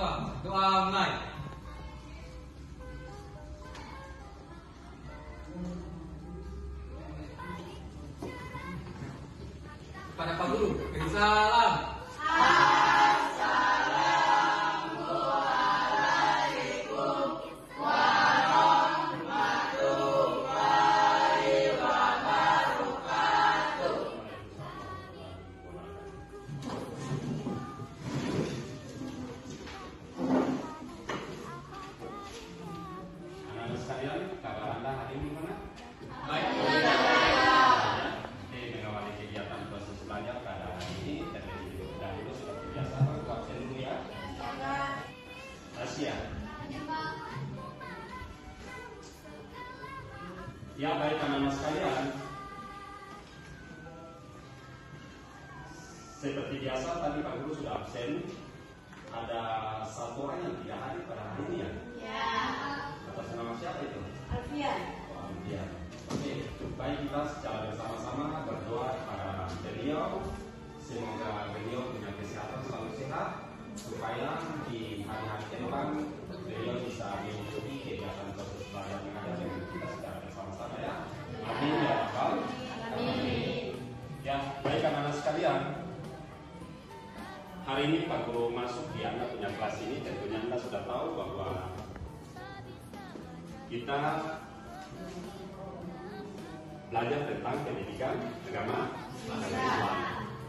doa. Doa mulai. Kepada Pak Guru. Salam. Ya, baik anak-anak sekalian. Seperti biasa tadi Pak Guru sudah absen. Ada satu orang yang tidak hadir pada hari ini ya? Ya. Atas nama siapa itu? Alfian. Oh, Alfian. Oke, baik kita secara bersama-sama berdoa kepada beliau. Semoga beliau punya kesehatan selalu sehat, supaya di hari-hari ke depan beliau bisa mengikuti kegiatan proses belajar mengajar dengan kita secara bersama-sama ya. Amin ya Rabbal. Amin. Ya, baik anak-anak sekalian. Hari ini Pak Guru masuk di Anda punya kelas ini, tentunya Anda sudah tahu bahwa kita belajar tentang pendidikan agama Islam.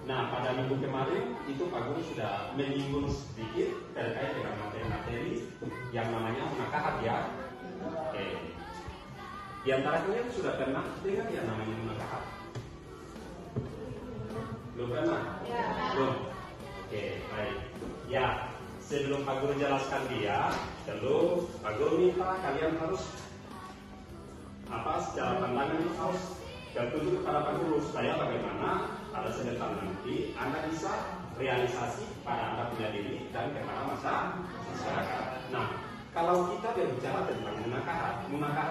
Nah, pada minggu kemarin itu Pak Guru sudah menyinggung sedikit terkait dengan materi-materi yang namanya munakahat ya. Oke. Di antara kalian sudah pernah dengar yang namanya munakahat? Belum pernah? Ya. Belum. Oke, baik. Ya, sebelum Pak Guru jelaskan dia, perlu Pak Guru minta kalian harus secara pandangan itu harus bertujuh kepada Pak Guru supaya bagaimana pada sebentar nanti Anda bisa realisasi pada Anda punya diri dan kepada masyarakat. Nah, kalau kita berbicara tentang munakahat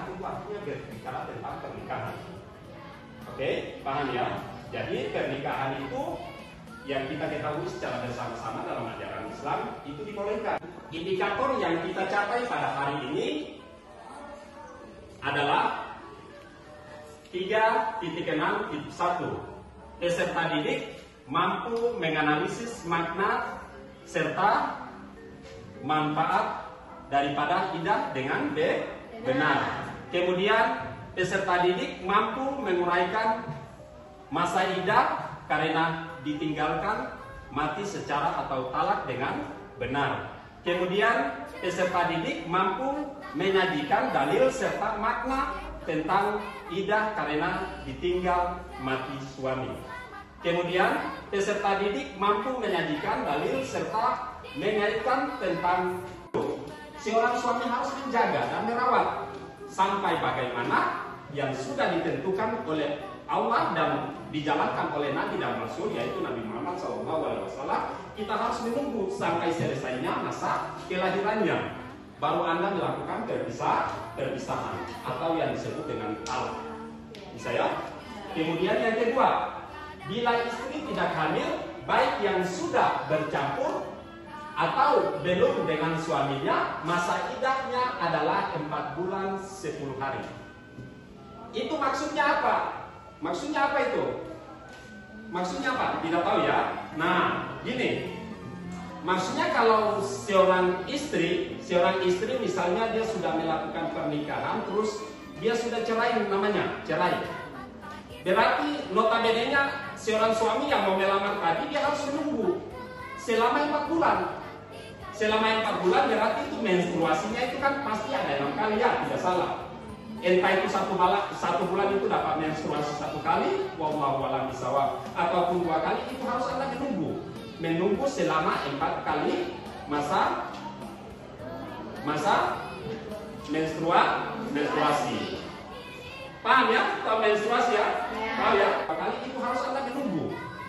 itu artinya berbicara tentang pernikahan. Oke, paham ya? Jadi pernikahan itu yang kita ketahui secara bersama-sama dalam ajaran Islam itu dibolehkan. Indikator yang kita capai pada hari ini adalah 3.6.1. Peserta didik mampu menganalisis makna serta manfaat daripada idah dengan benar. Kemudian peserta didik mampu menguraikan masa idah karena ditinggalkan mati secara atau talak dengan benar. Kemudian peserta didik mampu menyajikan dalil serta makna tentang idah karena ditinggal mati suami. Kemudian peserta didik mampu menyajikan dalil serta mengaitkan tentang seorang suami harus menjaga dan merawat sampai bagaimana yang sudah ditentukan oleh Allah dan dijalankan oleh Nabi dan Rasul, yaitu Nabi Muhammad SAW. Kita harus menunggu sampai selesainya masa kelahirannya, baru Anda melakukan perpisahan atau yang disebut dengan talak. Bisa ya? Kemudian yang kedua, bila istri tidak hamil, baik yang sudah bercampur atau belum dengan suaminya, masa idahnya adalah 4 bulan 10 hari. Itu maksudnya apa? Maksudnya apa itu? Maksudnya apa? Tidak tahu ya. Nah, gini. Maksudnya kalau seorang istri misalnya dia sudah melakukan pernikahan, terus dia sudah cerai, namanya cerai. Berarti notabene-nya seorang suami yang mau melamar tadi dia harus menunggu selama 4 bulan. Selama 4 bulan berarti itu menstruasinya itu kan pasti ada 6 kali ya, tidak salah. Entah itu satu bulan itu dapat menstruasi 1 kali, wallahu a'lam bishawab, ataupun 2 kali, itu harus Anda menunggu selama 4 kali masa menstruasi. Paham ya? Tahu menstruasi ya? Paham ya? 4 kali itu harus Anda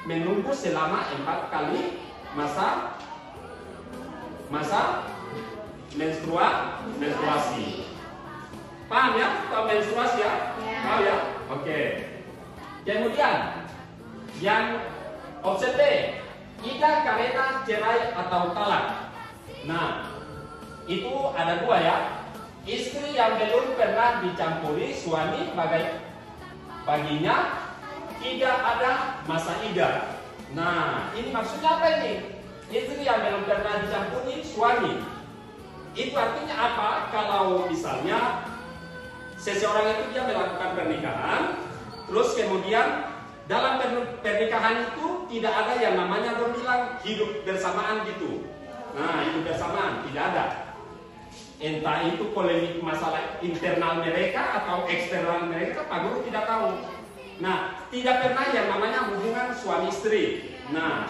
menunggu selama 4 kali masa menstruasi. Paham ya? Tahu menstruasi ya? Paham ya? Oke. Kemudian yang opsi B, idah karena cerai atau talak. Nah, itu ada dua ya. Istri yang belum pernah dicampuri suami baginya tidak ada masa iddah. Nah, ini maksudnya apa ini? Istri yang belum pernah dicampuri suami. Itu artinya apa? Kalau misalnya seseorang itu dia melakukan pernikahan, terus kemudian dalam pernikahan itu tidak ada yang namanya bilang hidup bersamaan gitu. Nah, hidup bersamaan tidak ada. Entah itu polemik masalah internal mereka atau eksternal mereka, Pak Guru tidak tahu. Nah, tidak pernah yang namanya hubungan suami istri. Nah,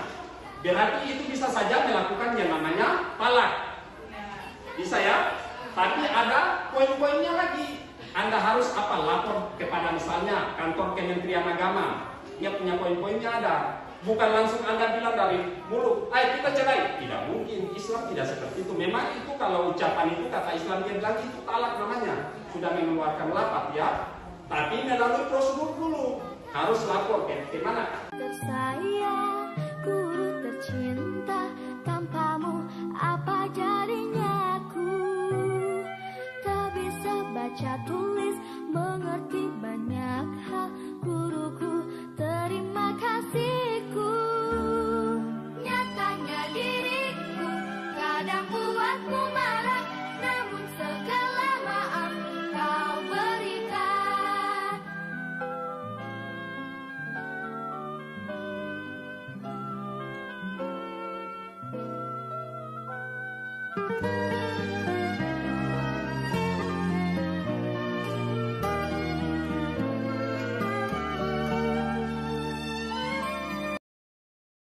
berarti itu bisa saja melakukan yang namanya talak. Bisa ya? Tapi ada poin-poinnya lagi. Anda harus apa? Lapor kepada misalnya kantor Kementerian Agama. Dia punya poin-poinnya ada. Bukan langsung Anda bilang dari mulut, ayo kita cerai. Tidak mungkin, Islam tidak seperti itu. Memang itu kalau ucapan itu kata Islam dia bilang itu talak namanya. Sudah mengeluarkan lapat ya. Tapi melalui prosedur dulu. Harus lapor ke mana? Tersayang, guru tercinta, tanpamu apa jadinya aku? Tak bisa baca tulis, mengerti banyak hal, guruku terima kasihku. Nyatanya diriku kadang buatmu marah, namun segala maaf kau berikan.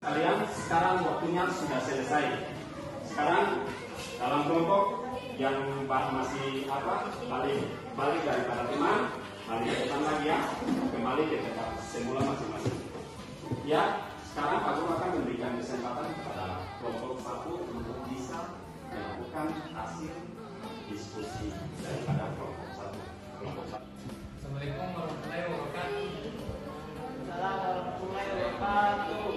Kalian sekarang waktunya sudah selesai. Sekarang dalam kelompok yang masih balik daripada teman, balik ke depan lagi ya, kembali ke tempat semula masing-masing. Ya, sekarang Pak Guru akan memberikan kesempatan kepada kelompok 1 untuk bisa melakukan hasil diskusi daripada kelompok 1. Kelompok 1. Assalamualaikum warahmatullahi wabarakatuh. Assalamualaikum warahmatullahi wabarakatuh.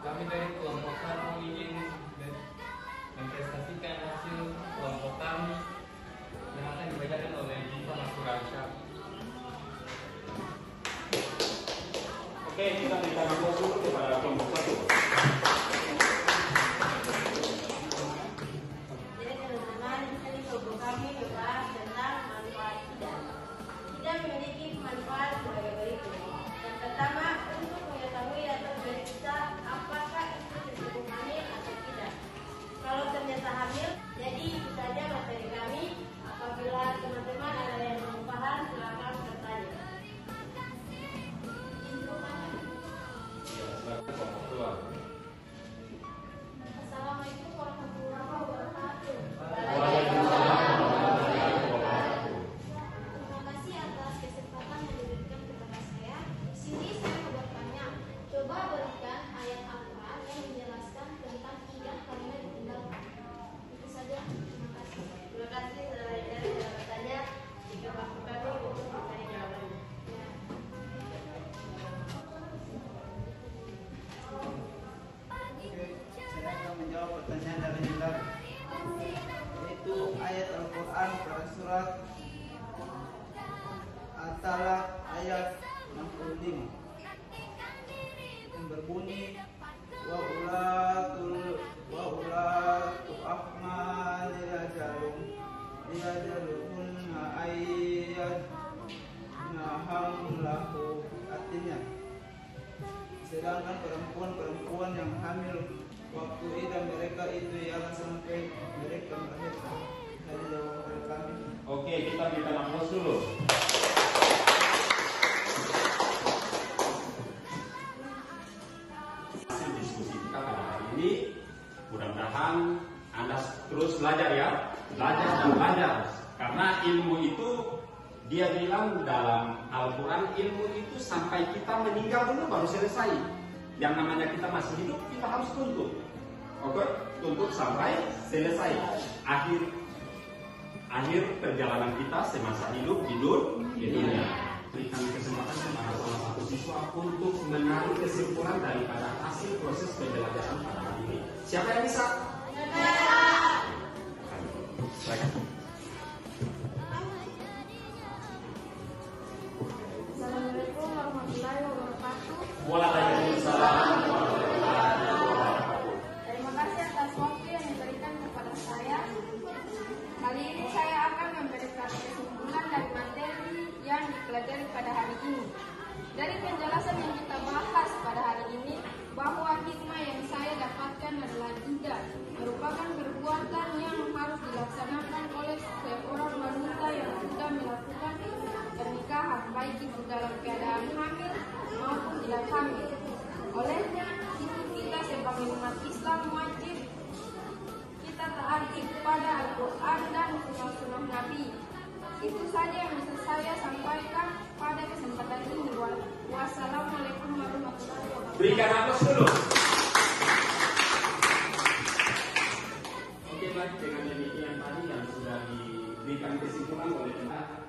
Kami dari kelompok 1 ingin mempresentasikan hasil kelompok kami yang akan dibacakan oleh Jifa Mas Suransyah. Oke, kita berikan aplaus dulu kepada kelompok 1. Jadi teman-teman, ini kelompok kami membahas tentang manfaat tidak. Tidak memiliki manfaat sebagai berikut. Yang pertama, untuk mengetahui atau memeriksa apakah itu disebut hamil atau tidak. Kalau ternyata hamil, jadi itu saja materi kami. Apabila teman-teman ada yang belum paham, silakan bertanya. Assalamualaikum warahmatullahi wabarakatuh. Terima kasih atas kesempatan yang diberikan kepada saya. Di sini saya mau bertanya, coba berikan ayat Al-Quran yang menjelaskan tentang 3 kalimat ditinggalkan. Itu saja. Terima kasih. Terima kasih sudah bertanya. Jika waktu kami untuk mencari jawabannya. Ya. Saya akan menjawab pertanyaan dari Hilal, yaitu ayat Al-Quran pada surat At-Talaq ayat 65 yang berbunyi wa ulatu ahmali liajaluhunna ayyadna hamlahu, artinya sedangkan perempuan-perempuan yang hamil waktu iddah mereka itu ialah sampai mereka melahirkan. Dari jawaban dari kami. Oke, kita berikan aplaus dulu. Hasil diskusi kita pada hari ini, mudah-mudahan Anda terus belajar ya, belajar dan belajar. Karena ilmu itu, dia bilang dalam Al-Quran, ilmu itu sampai kita meninggal dulu baru selesai. Yang namanya kita masih hidup, kita harus tuntut. Oke, tuntut sampai selesai. Akhir perjalanan kita semasa hidup di dunia. Berikan kesempatan kepada salah satu siswa untuk menarik kesimpulan daripada hasil proses pembelajaran pada hari ini. Siapa yang bisa? Assalamualaikum warahmatullahi wabarakatuh. Waalaikumsalam. Terima kasih atas waktu yang diberikan kepada saya. Kali ini saya akan memberikan kesimpulan dari materi yang dipelajari pada hari ini. Dari penjelasan yang kita bahas pada hari ini, bahwa hikmah yang saya dapatkan adalah tidak merupakan perbuatan yang harus dilaksanakan oleh seorang wanita yang sudah melakukan pernikahan, baik itu dalam keadaan hamil maupun tidak hamil. Olehnya, itu kita sebagai umat Islam wajib kita taati kepada Al-Quran dan sunnah-sunnah Nabi. Itu saja yang bisa saya sampaikan pada kesempatan ini. Wassalamualaikum warahmatullahi wabarakatuh. Berikan aplaus dulu. Oke, baik, dengan demikian tadi yang sudah diberikan kesimpulan oleh kita.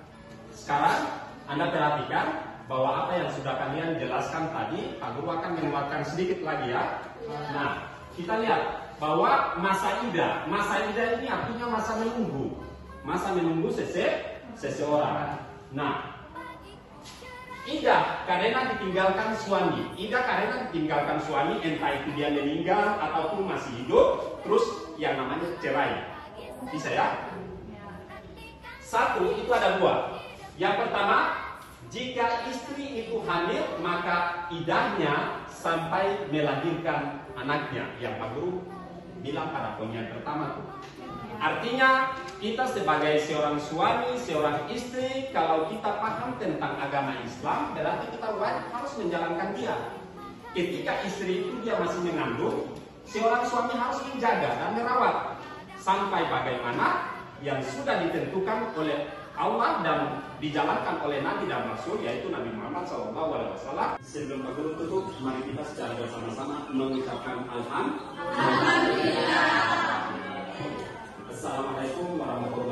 Sekarang Anda perhatikan bahwa apa yang sudah kalian jelaskan tadi, Pak Guru akan menguatkan sedikit lagi ya. Nah, kita lihat bahwa masa idah ini artinya masa menunggu seseorang. Nah, idah karena ditinggalkan suami, entah itu dia meninggal ataupun masih hidup, terus yang namanya cerai. Bisa ya? Satu, itu ada dua. Yang pertama, jika istri itu hamil, maka idahnya sampai melahirkan anaknya. Yang Pak Guru bilang pada poin yang pertama tuh. Artinya, kita sebagai seorang suami, seorang istri, kalau kita paham tentang agama Islam, berarti kita harus menjalankan dia. Ketika istri itu dia masih mengandung, seorang suami harus menjaga dan merawat. Sampai bagaimana yang sudah ditentukan oleh Allah dan dijalankan oleh Nabi dan Rasul, yaitu Nabi Muhammad SAW. Sebelum Pak Guru tutup, mari kita secara bersama-sama mengucapkan Alhamdulillah. Assalamualaikum warahmatullahi wabarakatuh.